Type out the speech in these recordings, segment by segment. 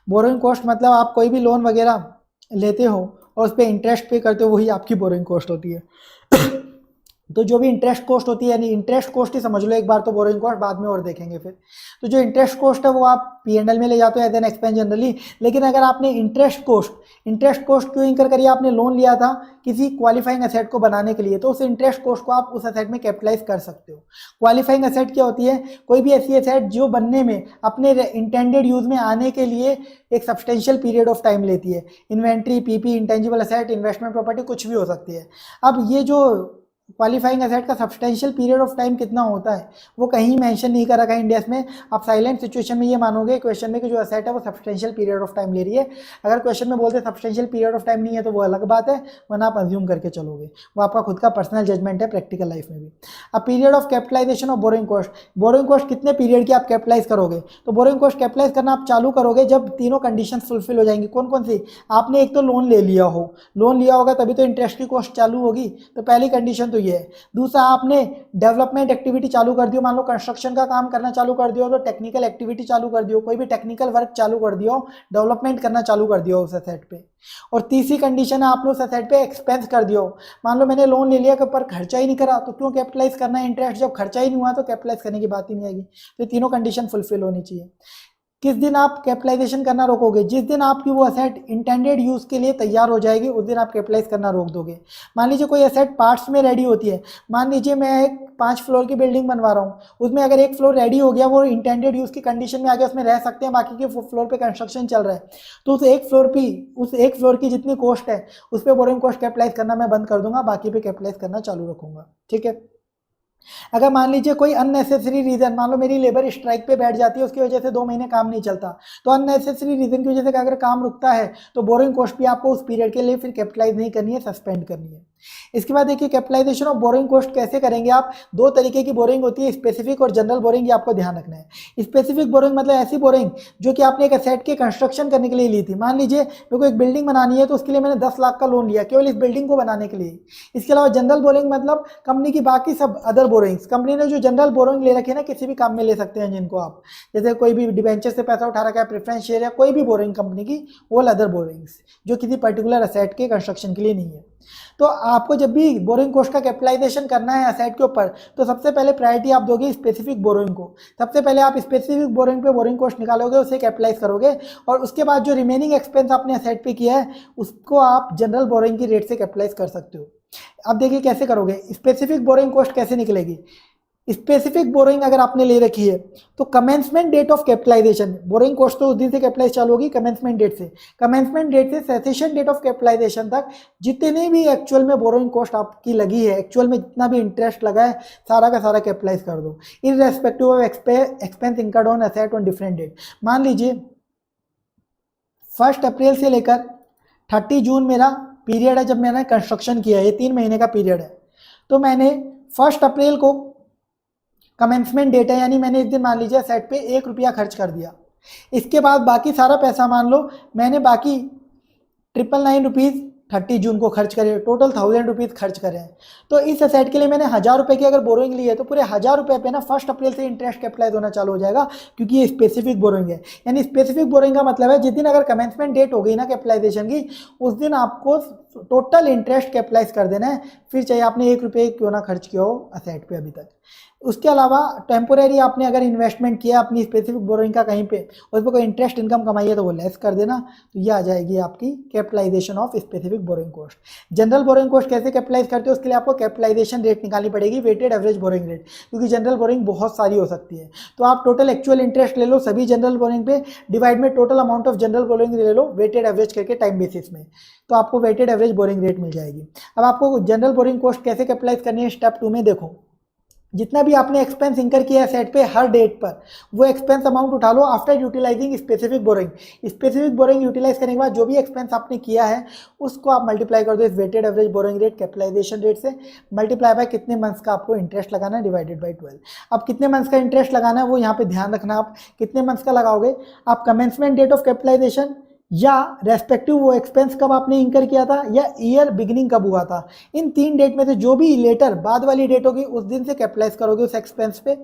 Borrowing cost मतलब आप कोई भी लोन वगैरह लेते हो और उस पर इंटरेस्ट पे करते हो, वही आपकी बोरोइंग कॉस्ट होती है। तो जो भी इंटरेस्ट कॉस्ट होती है, यानी इंटरेस्ट कॉस्ट ही समझ लो एक बार, तो बोरोइंग कॉस्ट बाद में और देखेंगे फिर। तो जो इंटरेस्ट कॉस्ट है वो आप P&L में ले जाते हो एज एन एक्सपेंस जनरली। लेकिन अगर आपने इंटरेस्ट कॉस्ट क्यों इंकर करी, आपने लोन लिया था किसी क्वालिफाइंग एसेट को बनाने के लिए, तो उस इंटरेस्ट कॉस्ट को आप उस एसेट में कैपिटलाइज कर सकते हो। क्वालिफाइंग एसेट क्या होती है? कोई भी ऐसी एसेट जो बनने में, अपने इंटेंडेड यूज में आने के लिए एक सब्सटेंशियल पीरियड ऑफ टाइम लेती है। Inventory, PP, intangible asset, investment property, कुछ भी हो सकती है। अब ये जो क्वालिफाइंग एसेट का सब्सटेंशियल पीरियड ऑफ टाइम कितना होता है वो कहीं मेंशन नहीं कर रखा है इंडिया में। आप साइलेंट सिचुएशन में ये मानोगे क्वेश्चन में कि जो एसेट है वो सब्सटेंशियल पीरियड ऑफ टाइम ले रही है। अगर क्वेश्चन में बोलते सब्सटेंशियल पीरियड ऑफ टाइम नहीं है तो वो अलग बात है, वरना आप अज्यूम करके चलोगे, वो आपका खुद का पर्सनल जजमेंट है प्रैक्टिकल लाइफ में भी। अब period of capitalisation of borrowing cost कितने पीरियड की आप कैपिटलाइज करोगे? तो बोरोइंग कॉस्ट कैपिटलाइज करना आप चालू करोगे जब तीनों कंडीशन फुलफिल हो जाएंगी। कौन कौन सी? आपने एक तो लोन ले लिया हो, लोन लिया होगा तभी तो इंटरेस्ट की कॉस्ट चालू होगी, तो पहली कंडीशन तो ये है। दूसरा, आपने डेवलपमेंट एक्टिविटी चालू कर दियो, मान लो कंस्ट्रक्शन का काम करना चालू कर दियो, तो टेक्निकल एक्टिविटी चालू कर दियो, कोई भी टेक्निकल वर्क चालू कर दियो, डेवलपमेंट करना चालू कर दियो उस एसेट पे। और तीसरी कंडीशन है, आपने उस एसेट पे एक्सपेंस कर दियो। मान लो मैंने लोन ले लिया पर खर्चा ही नहीं करा, तो क्यों कैपिटलाइज करना है इंटरेस्ट? जब खर्चा ही नहीं हुआ तो कैपिटलाइज करने की बात ही नहीं आएगी। तो तीनों कंडीशन फुलफिल होनी चाहिए। किस दिन आप कैपिटलाइजेशन करना रोकोगे? जिस दिन आपकी वो एसेट इंटेंडेड यूज के लिए तैयार हो जाएगी उस दिन आप कैपिटलाइज करना रोक दोगे। मान लीजिए कोई एसेट पार्ट्स में रेडी होती है, मान लीजिए मैं एक 5 फ्लोर की बिल्डिंग बनवा रहा हूँ, उसमें अगर एक फ्लोर रेडी हो गया, वो इंटेंडेड यूज की कंडीशन में आ गया, उसमें रह सकते हैं, बाकी के फ्लोर पे कंस्ट्रक्शन चल रहा है, तो उस एक फ्लोर की जितनी कॉस्ट है उस पर बोरोइंग कॉस्ट कैपिटलाइज करना मैं बंद कर दूंगा, बाकी पे कैपिटलाइज करना चालू रखूंगा। ठीक है। अगर मान लीजिए कोई अननेसेसरी रीजन, मान लो मेरी लेबर स्ट्राइक पे बैठ जाती है, उसकी वजह से 2 महीने काम नहीं चलता, तो अननेसेसरी रीजन की वजह से अगर काम रुकता है तो बोरोइंग कॉस्ट भी आपको उस पीरियड के लिए फिर कैपिटलाइज नहीं करनी है, सस्पेंड करनी है। इसके बाद देखिए कैपिटलाइजेशन ऑफ बोरोइंग कॉस्ट कैसे करेंगे आप? 2 तरीके की बोरोइंग होती है, स्पेसिफिक और जनरल बोरोइंग, ये आपको ध्यान रखना है। स्पेसिफिक बोरोइंग मतलब ऐसी बोरोइंग जो कि आपने एक एसेट के कंस्ट्रक्शन करने के लिए ली थी। मान लीजिए मेरे को एक बिल्डिंग बनानी है, तो उसके लिए मैंने 10 लाख का लोन लिया केवल इस बिल्डिंग को बनाने के लिए। इसके अलावा जनरल बोरोइंग मतलब कंपनी की बाकी सब अदर बोरोइंग्स, कंपनी ने जो जनरल बोरोइंग ले रखी है ना, किसी भी काम में ले सकते हैं जिनको आप, जैसे कोई भी डिबेंचर से पैसा उठा रखा है, प्रेफरेंस शेयर या कोई भी बोरोइंग कंपनी की, वो अदर बोरोइंग्स जो किसी पर्टिकुलर एसेट के कंस्ट्रक्शन के लिए नहीं है। तो आपको जब भी बोरोइंग कॉस्ट का कैपिटलाइजेशन करना है एसेट के ऊपर, तो सबसे पहले प्रायोरिटी आप दोगे स्पेसिफिक बोरोइंग को। सबसे पहले आप स्पेसिफिक बोरोइंग पे बोरोइंग कॉस्ट निकालोगे, उसे कैपिटलाइज करोगे, और उसके बाद जो रिमेनिंग एक्सपेंस आपने एसेट पे किया है उसको आप जनरल बोरोइंग की रेट से कैपिटलाइज कर सकते हो। अब देखिए कैसे करोगे, स्पेसिफिक बोरोइंग कॉस्ट कैसे निकलेगी। स्पेसिफिक बोरोइंग अगर आपने ले रखी है तो commencement date of capitalisation, borrowing cost तो उस दिन से कैपिटलाइज चालू होगी कमेंसमेंट डेट से, कमेंसमेंट डेट से सेसेशन डेट ऑफ कैपिटलाइजेशन तक जितने भी एक्चुअल में बोरोइंग कॉस्ट आपकी लगी है, एक्चुअल में जितना भी इंटरेस्ट लगा है, सारा का सारा कैपिटलाइज कर दो, irrespective of expense incurred on asset on different date. मान लीजिए 1 अप्रैल से लेकर 30 जून मेरा पीरियड है जब मैंने कंस्ट्रक्शन किया है, ये 3 महीने का पीरियड है, तो मैंने 1 अप्रैल को कमेंसमेंट डेट है, यानी मैंने इस दिन मान लीजिए सेट पे 1 रुपया खर्च कर दिया। इसके बाद बाकी सारा पैसा मान लो मैंने बाकी 999 रुपीज़ 30 जून को खर्च करे, टोटल 1000 रुपीज़ खर्च करे हैं। तो इस सेट के लिए मैंने 1000 रुपये की अगर बोरोइंग ली है तो पूरे 1000 रुपये पे ना 1 अप्रैल से इंटरेस्ट कैपिटलाइज होना चालू हो जाएगा, क्योंकि ये स्पेसिफिक बोरोइंग है। यानी स्पेसिफिक बोरोइंग का मतलब है जिस दिन अगर कमेंसमेंट डेट हो गई ना कैपिटलाइजेशन की, उस दिन आपको टोटल इंटरेस्ट कैपिटलाइज कर देना है, फिर चाहे आपने 1 रुपये क्यों ना खर्च किया हो असेट पे अभी तक। उसके अलावा टेम्पोरेरी आपने अगर इन्वेस्टमेंट किया अपनी स्पेसिफिक बोरोइंग का कहीं पे, उस पर कोई इंटरेस्ट इनकम कमाई है तो वो लेस कर देना, तो ये आ जाएगी आपकी capitalisation of specific borrowing cost. General borrowing cost कैसे कैपिटलाइज करते हो, उसके लिए आपको कैपिटलाइजेशन रेट निकालनी पड़ेगी, वेटेड एवरेज बोरोइंग रेट, क्योंकि जनरल बोरोइंग बहुत सारी हो सकती है। तो आप टोटल एक्चुअल इंटरेस्ट ले लो सभी जनरल बोरोइंग पे, डिवाइड में total amount of general borrowing ले लो वेटेड एवरेज करके टाइम बेसिस में, तो आपको वेटेड एवरेज बोरोइंग रेट मिल जाएगी। अब आपको जनरल बोरोइंग कॉस्ट कैसे कैपिटलाइज करनी है, स्टेप 2 में देखो, जितना भी आपने एक्सपेंस इंकर किया है सेट पे हर डेट पर, वो एक्सपेंस अमाउंट उठा लो after utilising specific borrowing. Specific borrowing utilise करने के बाद जो भी एक्सपेंस आपने किया है उसको आप मल्टीप्लाई कर दो इस weighted average borrowing rate capitalisation rate से, मल्टीप्लाई बाय कितने मंथ्स का आपको इंटरेस्ट लगाना है डिवाइडेड बाय 12। अब कितने मंथ्स का इंटरेस्ट लगाना है वो यहाँ पे ध्यान रखना, आप कितने मंथ्स का लगाओगे। आप कमेंसमेंट डेट ऑफ कैपिटलाइजेशन या रेस्पेक्टिव वो एक्सपेंस कब आपने इंकर किया था या ईयर बिगिनिंग कब हुआ था। इन 3 डेट में से जो भी लेटर बाद वाली डेट होगी उस दिन से कैपिटलाइज करोगे उस एक्सपेंस पे।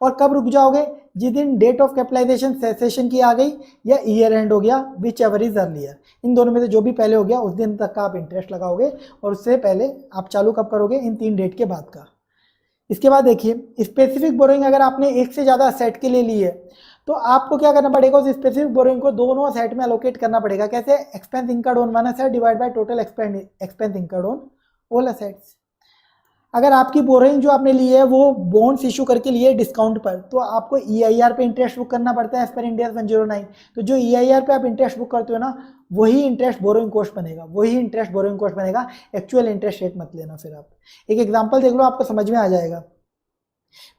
और कब रुक जाओगे, जिस दिन डेट ऑफ कैपिटलाइजेशन सेसेशन की आ गई या ईयर एंड हो गया, विच एवर इज अर्लियर। इन दोनों में से जो भी पहले हो गया उस दिन तक का आप इंटरेस्ट लगाओगे और उससे पहले आप चालू कब करोगे, इन 3 डेट के बाद का। इसके बाद देखिए स्पेसिफिक बोरोइंग अगर आपने एक से ज़्यादा सेट के लिए ली है तो आपको क्या करना पड़ेगा, उस स्पेसिफिक बोरोइंग को दोनों सेट में अलोकेट करना पड़ेगा। कैसे, expense incurred on one asset divide by total expense incurred on all assets. अगर आपकी बोरोइंग जो आपने ली है वो बॉन्ड्स इशू करके लिए डिस्काउंट पर, तो आपको ईआईआर पे इंटरेस्ट बुक करना पड़ता है एज पर इंडिया 109। तो जो ईआईआर पे आप इंटरेस्ट बुक करते हो ना, वही इंटरेस्ट बोरोइंग कॉस्ट बनेगा, वही इंटरेस्ट बोरोइंग कॉस्ट बनेगा। एक्चुअल इंटरेस्ट रेट मत लेना। फिर आप एक एग्जांपल देख लो, आपको समझ में आ जाएगा।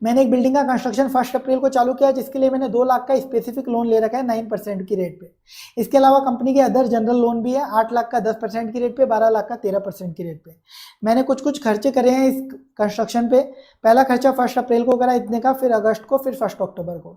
मैंने एक बिल्डिंग का कंस्ट्रक्शन 1 अप्रैल को चालू किया, जिसके लिए मैंने 2 लाख का स्पेसिफिक लोन ले रखा है 9% की रेट पे। इसके अलावा कंपनी के अदर जनरल लोन भी है 8 लाख का 10% की रेट पे, 12 लाख का 13% की रेट पे। मैंने कुछ खर्चे करे हैं इस कंस्ट्रक्शन पे। पहला खर्चा 1 अप्रैल को करा इतने का, फिर अगस्त को, फिर 1 अक्टूबर को।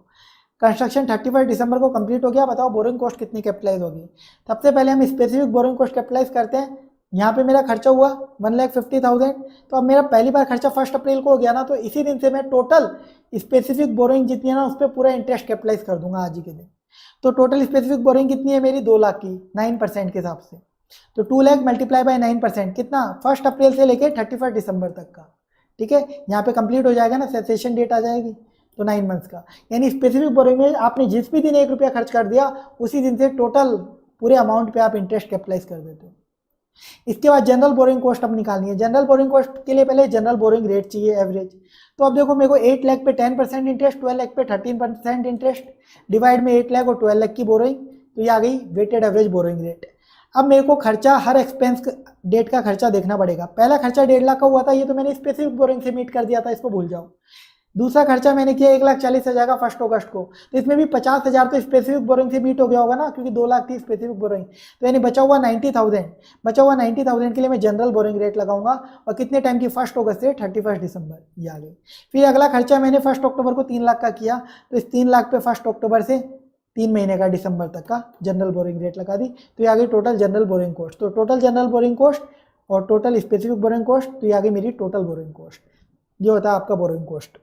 कंस्ट्रक्शन 31 दिसंबर को कंप्लीट हो गया। बताओ बोरिंग कॉस्ट कितनी कैपिटलाइज होगी। सबसे पहले हम स्पेसिफिक बोरिंग कॉस्ट कैपिटलाइज करते हैं। यहाँ पे मेरा खर्चा हुआ 1,50,000। तो अब मेरा पहली बार खर्चा 1 अप्रैल को हो गया ना, तो इसी दिन से मैं टोटल स्पेसिफिक बोरिंग जितनी है ना उस पर पूरा इंटरेस्ट कैपिटलाइज कर दूंगा आज ही के दिन। तो टोटल स्पेसिफिक बोरिंग कितनी है मेरी, 2 लाख की 9% के हिसाब से। तो 2 लाख मल्टीप्लाई बाय 9% कितना, 1 अप्रैल से लेके 31 दिसंबर तक का। ठीक है, यहाँ पे कंप्लीट हो जाएगा ना, सेसेशन डेट आ जाएगी, तो 9 मंथ्स का। यानी स्पेसिफिक बोरिंग में आपने जिस भी दिन 1 रुपया खर्च कर दिया उसी दिन से टोटल पूरे अमाउंट पे आप इंटरेस्ट कैपिटलाइज कर देते हो। इसके बाद जनरल बोरिंग कॉस्ट अब निकालनी है। जनरल बोरिंग कॉस्ट के लिए पहले जनरल बोरिंग रेट चाहिए एवरेज। तो अब देखो मेरे को 8 लाख पे 10% इंटरेस्ट, 12 लाख पे 13% इंटरेस्ट, डिवाइड में 8 लाख और 12 लाख की बोरिंग, तो ये आ गई वेटेड एवरेज बोरिंग रेट। अब मेरे को खर्चा हर एक्सपेंस डेट का खर्चा देखना पड़ेगा। पहला खर्चा 1.5 लाख का हुआ था, ये तो मैंने स्पेसिफिक बोरिंग से मीट कर दिया था, इसको भूल जाओ। दूसरा खर्चा मैंने किया 1,40,000 का 1 अगस्त को, तो इसमें भी 50,000 तो स्पेसिफिक बोरिंग से मीट हो गया होगा ना, क्योंकि 2 लाख थी स्पेसिफिक बोरिंग। तो यानी बचा हुआ 90,000। बचा हुआ 90,000 के लिए मैं जनरल बोरिंग रेट लगाऊंगा। और कितने टाइम की, 1 अगस्त से 31 दिसंबर, ये आ गई। फिर अगला खर्चा मैंने 1 अक्टूबर को 3 लाख का किया, तो इस 3 लाख पे 1 अक्टूबर से 3 महीने का दिसंबर तक का जनरल बोरिंग रेट लगा दी। तो ये आ गई टोटल जनरल बोरिंग कॉस्ट। तो टोटल जनरल बोरिंग कॉस्ट और टोटल स्पेसिफिक बोरिंग कॉस्ट, तो ये आ गई मेरी टोटल बोरिंग कॉस्ट। ये होता है आपका बोरिंग कॉस्ट।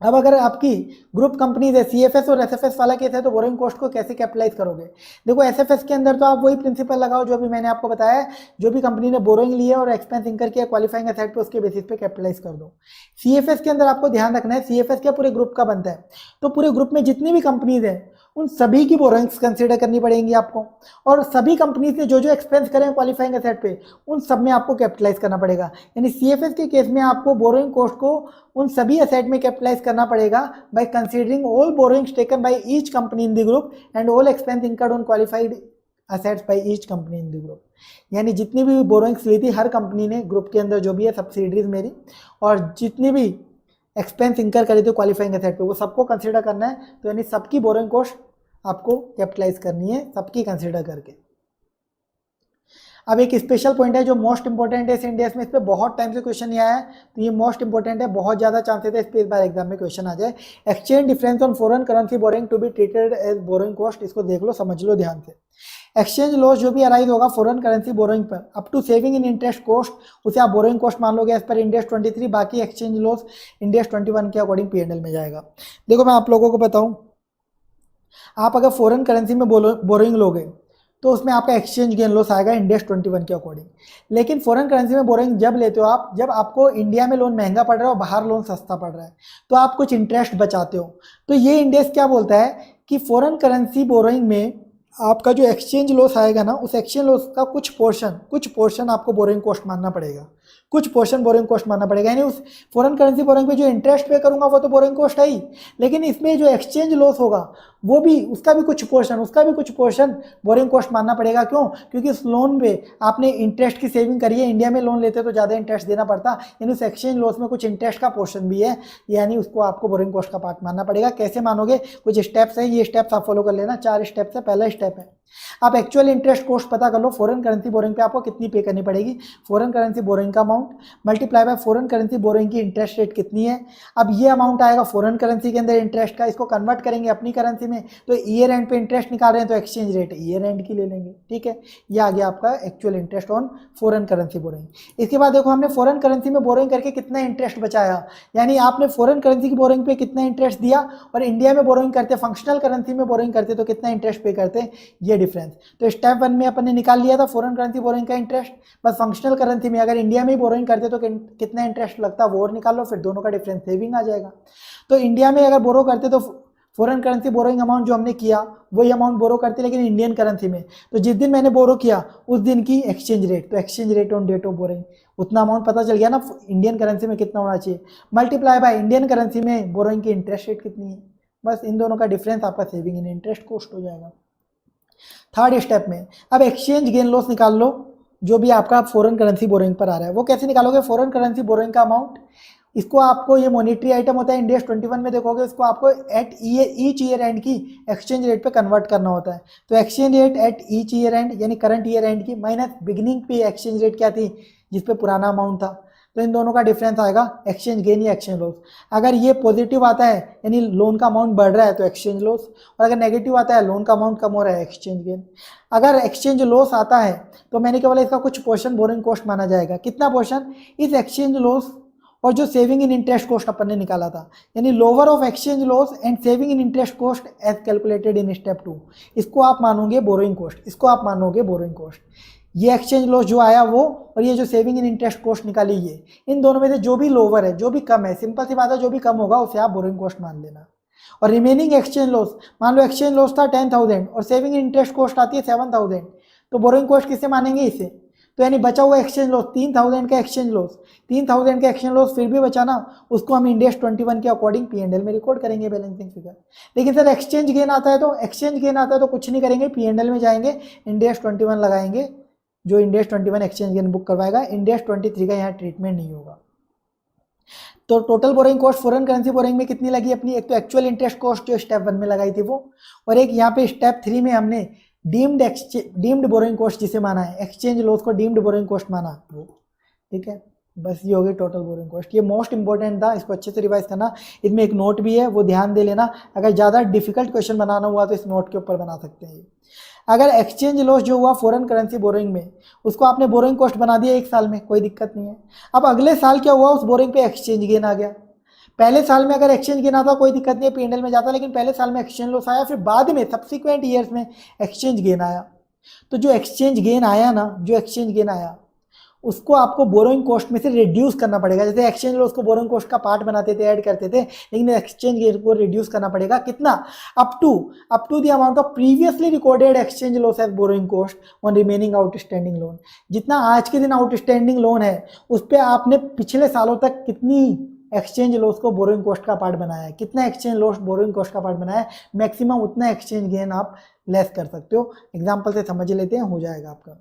अब अगर आपकी ग्रुप कंपनीज है, सीएफएस और एसएफएस वाला केस है, तो बोरिंग कॉस्ट को कैसे कैपिटलाइज करोगे। देखो एसएफएस के अंदर तो आप वही प्रिंसिपल लगाओ जो भी मैंने आपको बताया है। जो भी कंपनी ने बोरिंग ली है और एक्सपेंस इंकर किया क्वालिफाइंग असेट पे, उसके बेसिस पे कैपिटलाइज कर दो। सीएफएस के अंदर आपको ध्यान रखना है, सीएफएस क्या पूरे ग्रुप का बनता है, तो पूरे ग्रुप में जितनी भी कंपनीज है उन सभी की बोरिंग्स कंसीडर करनी पड़ेंगी आपको। और सभी कंपनीज ने जो जो एक्सपेंस करें क्वालिफाइंग असेट पे, उन सब में आपको कैपिटलाइज करना पड़ेगा। यानी सीएफएस के केस में आपको बोरिंग कॉस्ट को उन सभी असेट में कैपिटलाइज करना पड़ेगा by considering all borrowings taken by each company in the group and all expense incurred on qualified assets by each company in the group. यानी जितनी भी बोरिंग्स ली थी हर कंपनी ने ग्रुप के अंदर जो भी है सब्सिडरीज मेरी, और जितनी भी एक्सपेंस इंकर करे थे क्वालिफाइंग असेट पे, वो सबको कंसीडर करना है। तो यानी सबकी बोरिंग कॉस्ट आपको कैपिटलाइज करनी है, सबकी कंसीडर करके। अब एक स्पेशल पॉइंट है जो मोस्ट इंपॉर्टेंट है इस इंडेक्स में, इस पे बहुत टाइम से क्वेश्चन नहीं आया है, तो ये मोस्ट इंपॉर्टेंट है, बहुत ज़्यादा चांसेस है इस पे इस बार एग्जाम में क्वेश्चन आ जाए। Exchange difference on foreign currency borrowing to be treated as borrowing cost. इसको देख लो, समझ लो ध्यान से। एक्सचेंज लॉस जो भी अराइज होगा फॉरेन करेंसी बोरिंग पर up to saving in interest cost, उसे आप बोरिंग कॉस्ट मान लोगे एज पर इंडेक्स 23। बाकी एक्सचेंज लॉस इंडेक्स 21 के अकॉर्डिंग पीएनएल में जाएगा। देखो मैं आप लोगों को बताऊं, आप अगर फॉरेन करेंसी में बोरिंग लोगे तो उसमें आपका एक्सचेंज गेन लॉस आएगा इंडेक्स 21 के अकॉर्डिंग। लेकिन फॉरेन करेंसी में बोरिंग जब लेते हो आप, जब आपको इंडिया में लोन महंगा पड़ रहा है और बाहर लोन सस्ता पड़ रहा है, तो आप कुछ इंटरेस्ट बचाते हो। तो ये इंडेक्स क्या बोलता है कि फॉरेन करेंसी बोरिंग में आपका जो एक्सचेंज लॉस आएगा ना, उस एक्सचेंज लॉस का कुछ पोर्शन आपको बोरिंग कॉस्ट मानना पड़ेगा, कुछ पोर्शन बोरिंग कॉस्ट मानना पड़ेगा। यानी उस फॉरेन करेंसी बोरिंग पे जो इंटरेस्ट पे करूंगा वो तो बोरिंग कॉस्ट है ही, लेकिन इसमें जो एक्सचेंज लॉस होगा वो भी, उसका भी कुछ पोर्शन बोरिंग कॉस्ट मानना पड़ेगा। क्यों? क्योंकि उस लोन पे आपने इंटरेस्ट की सेविंग करी है। इंडिया में लोन लेते तो ज़्यादा इंटरेस्ट देना पड़ता, यानी उस एक्सचेंज लॉस में कुछ इंटरेस्ट का पोर्शन भी है, यानी उसको आपको बोरिंग कॉस्ट का पार्ट मानना पड़ेगा। कैसे मानोगे? कुछ स्टेप्स है, ये स्टेप्स आप फॉलो कर लेना। 4 स्टेप्स है। पहला स्टेप है आप एक्चुअल इंटरेस्ट कॉस्ट पता कर लो, फॉरेन करेंसी बोरिंग पे आपको कितनी पे करनी पड़ेगी। फॉरेन करेंसी बोरिंग का amount multiply by foreign currency boring की इंटरेस्ट रेट कितनी है। अब ये अमाउंट आएगा फॉरेन करेंसी के अंदर इंटरेस्ट का, इसको कन्वर्ट करेंगे अपनी करेंसी में, तो ईयर एंड पे इंटरेस्ट निकाल रहे हैं तो एक्सचेंज रेट ईयर एंड की ले लेंगे, ठीक है। ये आ गया आपका actual interest on foreign currency borrowing. इसके बाद देखो हमने फॉरेन करेंसी में बोरोइंग करके कितना इंटरेस्ट बचाया, यानी आपने फॉरेन करेंसी की बोरोइंग पे कितना इंटरेस्ट दिया और इंडिया में बोरोइंग करते, फंक्शनल करेंसी में बोरोइंग करते तो कितना इंटरेस्ट पे करते, ये डिफरेंस। तो स्टेप 1 में अपन ने निकाल लिया था फॉरेन करेंसी बोरोइंग का इंटरेस्ट, बस फंक्शनल करेंसी में अगर इंडिया में ही बोरोइंग करते तो कितना इंटरेस्ट लगता वो और निकाल लो, फिर दोनों का डिफरेंस सेविंग आ जाएगा। तो इंडिया में अगर बोरो करते तो फॉरेन करेंसी बोरोइंग अमाउंट जो हमने किया वही अमाउंट बोरो करते लेकिन इंडियन करेंसी में, तो जिस दिन मैंने बोरो किया उस दिन की एक्सचेंज रेट, तो exchange rate on date of borrowing उतना अमाउंट पता चल गया ना इंडियन करेंसी में कितना होना चाहिए, मल्टीप्लाई बाय इंडियन करेंसी में बोरोइंग की इंटरेस्ट रेट कितनी है, बस इन दोनों का डिफरेंस आपका सेविंग इन इंटरेस्ट कॉस्ट हो जाएगा। थर्ड स्टेप में अब एक्सचेंज गेन लॉस निकाल लो जो भी आपका फॉरेन करेंसी बोरोइंग पर आ रहा है। वो कैसे निकालोगे, फॉरेन करेंसी बोरोइंग का अमाउंट, इसको आपको ये मॉनिटरी आइटम होता है इंडिया 21 में देखोगे, इसको आपको एट ईच ईयर एंड की एक्सचेंज रेट पे कन्वर्ट करना होता है। तो exchange rate at each year and यानी करंट ईयर एंड की माइनस बिगिनिंग पे एक्सचेंज रेट क्या थी जिस पे पुराना अमाउंट था, तो इन दोनों का डिफरेंस आएगा एक्सचेंज गेन या एक्सचेंज लॉस। अगर ये पॉजिटिव आता है यानी लोन का अमाउंट बढ़ रहा है तो एक्सचेंज लॉस, और अगर नेगेटिव आता है लोन का अमाउंट कम हो रहा है एक्सचेंज गेन। अगर एक्सचेंज लॉस आता है तो मैंने केवल इसका कुछ पोर्शन बोरिंग कॉस्ट माना जाएगा, कितना पोर्शन, इस एक्सचेंज लॉस और जो सेविंग इन इंटरेस्ट कॉस्ट अपन ने निकाला था, यानी lower of exchange loss and saving in interest cost as calculated in step 2, इसको आप मानोगे बोरोइंग कॉस्ट, इसको आप मानोगे बोरोइंग कॉस्ट। ये एक्सचेंज लॉस जो आया वो और ये जो सेविंग इन इंटरेस्ट कॉस्ट निकाली ये, इन दोनों में से जो भी लोअर है जो भी कम है, सिंपल सी बात है, जो भी कम होगा उसे आप बोरोइंग कॉस्ट मान लेना। और रिमेनिंग एक्सचेंज लॉस, मान लो एक्सचेंज लॉस था 10,000 और सेविंग इन इंटरेस्ट कॉस्ट आती है 7,000, तो बोरोइंग कॉस्ट किससे मानेंगे, इसे। तो यानी बचा हुआ एक्सचेंज लॉस 3,000 का एक्सचेंज लॉस, 3,000 का एक्सचेंज लॉस फिर भी बचा ना, उसको हम इंडेक्स 21 के अकॉर्डिंग P&L में रिकॉर्ड करेंगे बैलेंसिंग फिगर। लेकिन सर एक्सचेंज गेन आता है तो, एक्सचेंज गेन आता है तो कुछ नहीं करेंगे, P&L में जाएंगे, इंडेक्स 21 लगाएंगे, जो इंडेक्स 21 एक्सचेंज गेन बुक करवाएगा, इंडेक्स 23 का यहाँ ट्रीटमेंट नहीं होगा। तो total borrowing cost foreign currency boring में कितनी लगी अपनी, एक तो एक्चुअल इंटरेस्ट कॉस्ट जो स्टेप 1 में लगाई थी वो, और एक यहाँ पे स्टेप 3 में हमने डीम्ड बोरिंग कॉस्ट जिसे माना है, एक्सचेंज लॉस को डीम्ड बोरिंग कॉस्ट माना वो, ठीक है। बस ये हो गई टोटल बोरिंग कॉस्ट, ये मोस्ट इंपॉर्टेंट था, इसको अच्छे से रिवाइज करना। इसमें एक नोट भी है वो ध्यान दे लेना, अगर ज़्यादा डिफिकल्ट क्वेश्चन बनाना हुआ तो इस नोट के ऊपर बना सकते हैं। अगर एक्सचेंज लॉस जो हुआ फॉरेन करेंसी बोरिंग में, उसको आपने बोरिंग कॉस्ट बना दिया एक साल में, कोई दिक्कत नहीं है। अब अगले साल क्या हुआ, उस बोरिंग पे एक्सचेंज गेन आ गया। पहले साल में अगर एक्सचेंज गेन आता कोई दिक्कत नहीं है, P&L में जाता, लेकिन पहले साल में एक्सचेंज लॉस आया, फिर बाद में सब्सिक्वेंट ईयर्स में एक्सचेंज गेन आया। तो जो एक्सचेंज गेन आया ना, जो एक्सचेंज गेन आया उसको आपको बोरोइंग कॉस्ट में से रिड्यूस करना पड़ेगा। जैसे एक्सचेंज लॉस को बोरोइंग कॉस्ट का पार्ट बनाते थे, ऐड करते थे, लेकिन एक्सचेंज गेन को रिड्यूस करना पड़ेगा। कितना, up to the amount of previously recorded exchange loss as borrowing cost on remaining outstanding loan. जितना आज के दिन आउटस्टैंडिंग लोन है उस पर आपने पिछले सालों तक कितनी एक्सचेंज लॉस को बोरोइंग कॉस्ट का पार्ट बनाया है, कितना एक्सचेंज लॉस बोरोइंग कॉस्ट का पार्ट बनाया है, मैक्सिमम उतना एक्सचेंज गेन आप लेस कर सकते हो। एग्जांपल से समझ लेते हैं, हो जाएगा आपका।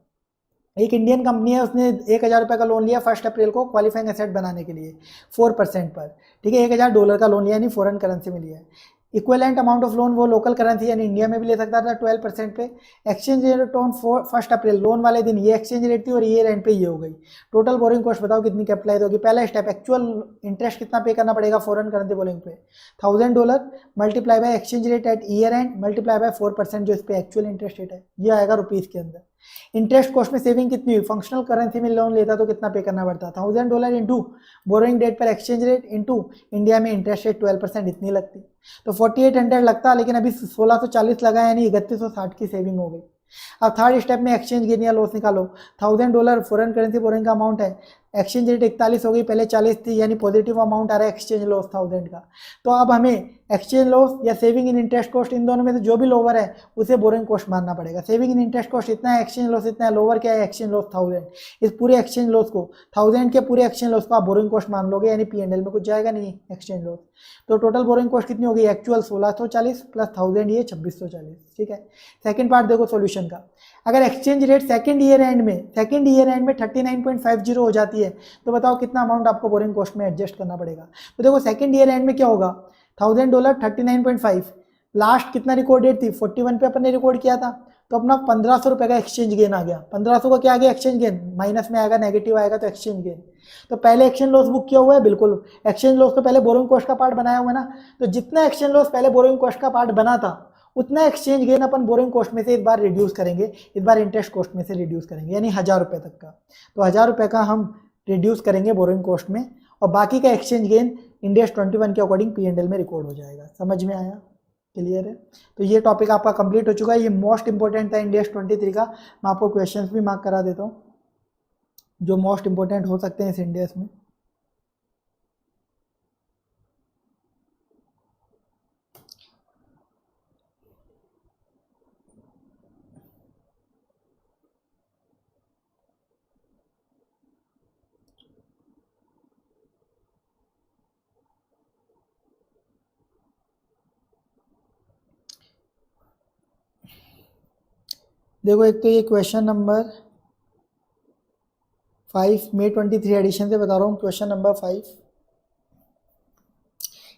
एक इंडियन कंपनी है, उसने 1,000 रुपये का लोन लिया 1 अप्रैल को क्वालिफाइंग एसेट बनाने के लिए 4% पर, ठीक है। $1,000 का लोन लिया, यानी फॉरेन करेंसी में लिया है। इक्विवेलेंट अमाउंट ऑफ लोन वो लोकल करेंसी यानी इंडिया में भी ले सकता था 12% पे। Exchange rate on 1 April, loan वाले दिन ये एक्सचेंज रेट थी और ये एंड पे ये हो गई। टोटल बोरिंग कॉस्ट बताओ कितनी कैपिटलाइज होगी। पहला स्टेप, एक्चुअल इंटरेस्ट कितना पे करना पड़ेगा फॉरेन करेंसी बोरिंग पे, $1,000 multiply by exchange rate at year end multiply by 4% जो इस पे एक्चुअल इंटरेस्ट रेट है, ये आएगा रुपीज़ के अंदर। इंटरेस्ट कॉस्ट में सेविंग कितनी हुई, फंक्शनल करेंसी में लोन लेता तो कितना पे करना पड़ता, $1,000 इंटू बोरोइंग डेट पर एक्सचेंज रेट इंटू इंडिया में इंटरेस्ट रेट 12% इतनी लगती, तो 4800 लगता, लेकिन अभी 1640 लगा, यानी 3160 की सेविंग हो गई। अब थर्ड स्टेप में एक्सचेंज गेन या लॉस निकालो। $1,000 फॉरेन करेंसी बोरिंग का अमाउंट है, एक्सचेंज रेट 41 हो गई, पहले 40 थी, यानी पॉजिटिव अमाउंट आ रहा है एक्सचेंज लॉस 1000 का। तो अब हमें एक्सचेंज लॉस या सेविंग इन इंटरेस्ट कॉस्ट, इन दोनों में से जो भी लोअर है उसे बोरिंग कॉस्ट मानना पड़ेगा। सेविंग इन इंटरेस्ट कॉस्ट इतना है, एक्सचेंज लॉस इतना है, लोअर क्या है एक्सचेंज लॉस 1000। इस पूरे एक्सचेंज लॉस को 1000 के पूरे एक्सचेंज लॉस को आप बोरिंग कॉस्ट मान लोगे, यानी P&L में कुछ जाएगा नहीं एक्सचेंज लॉस। तो टोटल बोरिंग कॉस्ट कितनी होगी, एक्चुअल 1640 प्लस 1000 ये 2640, ठीक है। सेकंड पार्ट देखो सॉल्यूशन का। अगर exchange rate second year and में 39.50 हो जाती है तो बताओ कितना अमाउंट आपको बोरिंग कॉस्ट में एडजस्ट करना पड़ेगा। तो देखो सेकंड ईयर एंड में क्या होगा, $1,000 39.5, लास्ट कितना रिकॉर्ड डेट थी 41 पे अपन ने रिकॉर्ड किया था, तो अपना 1500 रुपये का एक्सचेंज गेन आ गया। 1500 का क्या आ गया एक्सचेंज गेन, माइनस में आएगा, नेगेटिव आएगा तो एक्सचेंज गेन। तो पहले एक्सचेंज लॉस बुक किया हुआ है, बिल्कुल एक्सचेंज लॉस तो पहले बोरिंग कॉस्ट का पार्ट बनाया हुआ है ना, तो जितना एक्सचेंज लॉस पहले बोरिंग कॉस्ट का पार्ट बना था उतना एक्सचेंज गेन अपन बोरिंग कॉस्ट में से इस बार रिड्यूस करेंगे, इस बार इंटरेस्ट कॉस्ट में से रिड्यूस करेंगे, यानी 1000 रुपये तक का। तो 1000 रुपये का हम रिड्यूस करेंगे बोरिंग कॉस्ट में, और बाकी का एक्सचेंज गेन इंडिया 21 के अकॉर्डिंग P&L में रिकॉर्ड हो जाएगा। समझ में आया? क्लियर है? तो ये टॉपिक आपका कंप्लीट हो चुका है। ये मोस्ट इंपॉर्टेंट था इंडिया 23 का। मैं आपको क्वेश्चंस भी मार्क करा देता हूँ जो मोस्ट इंपॉर्टेंट हो सकते हैं इस इंडेक्स में। देखो, एक तो ये क्वेश्चन नंबर 5 मई 23 एडिशन से बता रहा हूँ, क्वेश्चन नंबर 5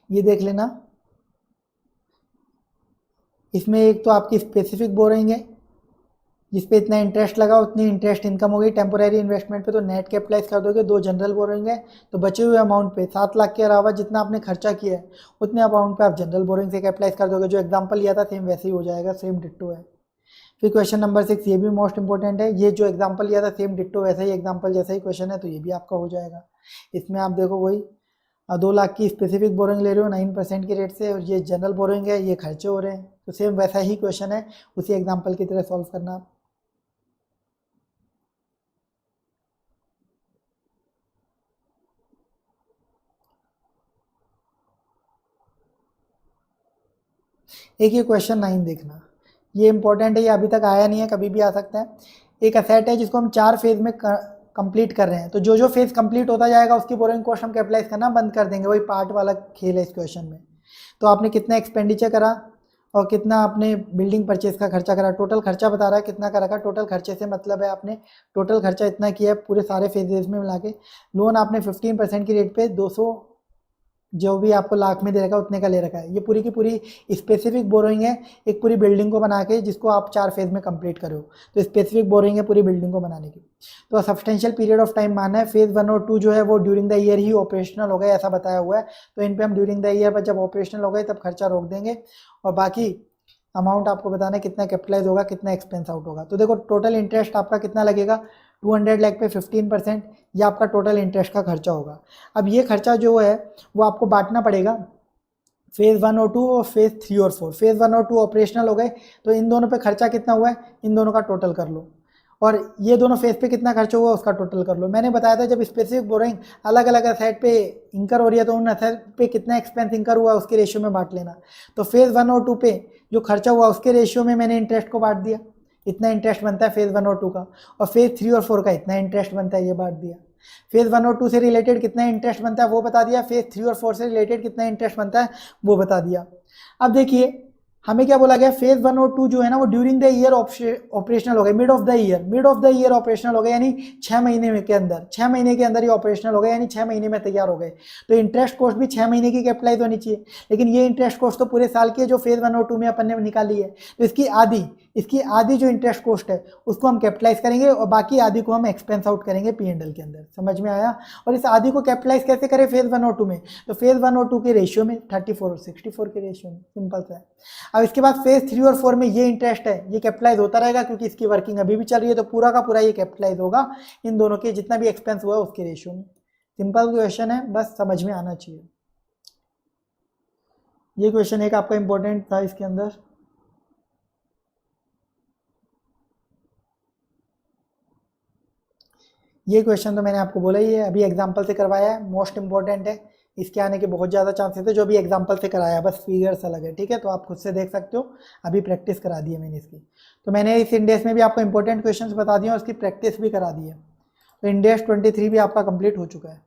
ये देख लेना। इसमें एक तो आपकी स्पेसिफिक बोरिंग है जिसपे इतना इंटरेस्ट लगा उतनी इंटरेस्ट इनकम होगी। टेम्पोरेरी इन्वेस्टमेंट पे तो नेट कैपिटलाइज कर दोगे। 2 जनरल बोरिंग है, तो बचे हुए अमाउंट पे 7 लाख के अलावा जितना आपने खर्चा किया है उतने अमाउंट पे आप जनरल बोरिंग से कैपिटलाइज कर दोगे। जो एग्जांपल लिया था सेम वैसे ही हो जाएगा, सेम डिट्टो है। फिर क्वेश्चन नंबर 6 ये भी मोस्ट इंपॉर्टेंट है। ये जो एग्जांपल लिया था सेम डिट्टो वैसा ही एग्जांपल जैसा ही क्वेश्चन है, तो ये भी आपका हो जाएगा। इसमें आप देखो वही 2 लाख की स्पेसिफिक बोरिंग ले रहे हो 9% की रेट से, और ये जनरल बोरिंग है, ये खर्चे हो रहे हैं, तो सेम वैसा ही क्वेश्चन है, उसी एग्जाम्पल की तरह सॉल्व करना आप। एक ये क्वेश्चन 9 देखना, ये इंपॉर्टेंट है, ये अभी तक आया नहीं है, कभी भी आ सकता है। एक असेट है जिसको हम 4 फेज में कंप्लीट कर रहे हैं, तो जो जो फेज कंप्लीट होता जाएगा उसकी बोरिंग कॉस्ट हम कैपिटलाइज करना बंद कर देंगे। वही पार्ट वाला खेल है इस क्वेश्चन में। तो आपने कितना एक्सपेंडिचर करा और कितना आपने बिल्डिंग परचेज का खर्चा करा, टोटल खर्चा बता रहा है कितना का रखा। टोटल खर्चे से मतलब है आपने टोटल खर्चा इतना किया है पूरे सारे फेजेस में मिला के। लोन आपने 15% की रेट पे 200 जो भी आपको लाख में दे रखा है उतने का ले रखा है। ये पूरी की पूरी स्पेसिफिक बोरोइंग है, एक पूरी बिल्डिंग को बना के जिसको आप 4 फेज में कंप्लीट करो, तो स्पेसिफिक बोरोइंग है पूरी बिल्डिंग को बनाने की। तो सब्सटेंशियल पीरियड ऑफ टाइम माना है। फेज 1 और 2 जो है वो during the year he operational हो गए ऐसा बताया हुआ है, तो इन पर हम ड्यूरिंग द ईयर पर जब ऑपरेशनल हो गए तब खर्चा रोक देंगे, और बाकी अमाउंट आपको बताना है कितना कैपिटलाइज होगा कितना एक्सपेंस आउट होगा। तो देखो टोटल इंटरेस्ट आपका कितना लगेगा, 200 लाख पे 15%, ये आपका टोटल इंटरेस्ट का खर्चा होगा। अब ये खर्चा जो है वो आपको बांटना पड़ेगा फेज़ 1 और 2 और फेज़ 3 और 4। फेज़ 1 और 2 ऑपरेशनल हो गए, तो इन दोनों पे खर्चा कितना हुआ है इन दोनों का टोटल कर लो, और ये दोनों फेज पे कितना खर्च हुआ उसका टोटल कर लो। मैंने बताया था जब स्पेसिफिक बोरिंग अलग अलग असेट पे इंकर हो रही है तो उन असेट पे कितना एक्सपेंस इंकर हुआ उसके रेशियो में बांट लेना। तो फेज़ 1 और 2 पे जो खर्चा हुआ उसके रेशियो में मैंने इंटरेस्ट को बांट दिया, इतना इंटरेस्ट बनता है फेज़ 1 और 2 का, और फेज़ 3 और 4 का इतना इंटरेस्ट बनता है, ये बांट दिया। फेज़ 1 और 2 से रिलेटेड कितना इंटरेस्ट बनता है वो बता दिया, फेज़ 3 और 4 से रिलेटेड कितना इंटरेस्ट बनता है वो बता दिया। अब देखिए हमें क्या बोला गया, फेज़ 1 और 2 जो है ना वो ड्यूरिंग द ईयर ऑपरेशनल हो गए, mid of the year operational हो गए, यानी 6 महीने में के अंदर 6 महीने के अंदर ये ऑपरेशनल हो गए, यानी 6 महीने में तैयार हो गए। तो इंटरेस्ट कॉस्ट भी 6 महीने की कैपिटलाइज होनी चाहिए, लेकिन ये इंटरेस्ट कॉस्ट तो पूरे साल की है जो फेज़ 1 और 2 में अपन ने निकाली है। तो इसकी आधी जो इंटरेस्ट कॉस्ट है उसको हम कैपिटलाइज करेंगे और बाकी आधी को हम एक्सपेंस आउट करेंगे P&L के अंदर। समझ में आया? और इस आधी को कैपिटलाइज कैसे करें फेज़ 1 और 2 में, तो फेज़ 1 और 2 के रेशियो में 34 और 64 के रेशियो में, सिंपल सा है। अब इसके बाद फेज़ 3 और 4 में ये इंटरेस्ट है ये कैपिटलाइज होता रहेगा क्योंकि इसकी वर्किंग अभी भी चल रही है, तो पूरा का पूरा ये कैपिटलाइज होगा इन दोनों के जितना भी एक्सपेंस हुआ है उसके रेशियो में। सिंपल क्वेश्चन है, बस समझ में आना चाहिए। ये क्वेश्चन एक आपका इंपॉर्टेंट था इसके अंदर। ये क्वेश्चन तो मैंने आपको बोला ही है, अभी एग्जाम्पल से करवाया है, मोस्ट इंपॉर्टेंट है, इसके आने के बहुत ज़्यादा चांसेस है। जो भी एग्जाम्पल से कराया है बस फिगर्स अलग है, ठीक है, तो आप खुद से देख सकते हो, अभी प्रैक्टिस करा दी है मैंने इसकी। तो मैंने इस इंडेक्स में भी आपको इंपॉर्टेंट क्वेश्चन बता दिए और उसकी प्रैक्टिस भी करा दी है। तो इंडेक्स 23 भी आपका कंप्लीट हो चुका है।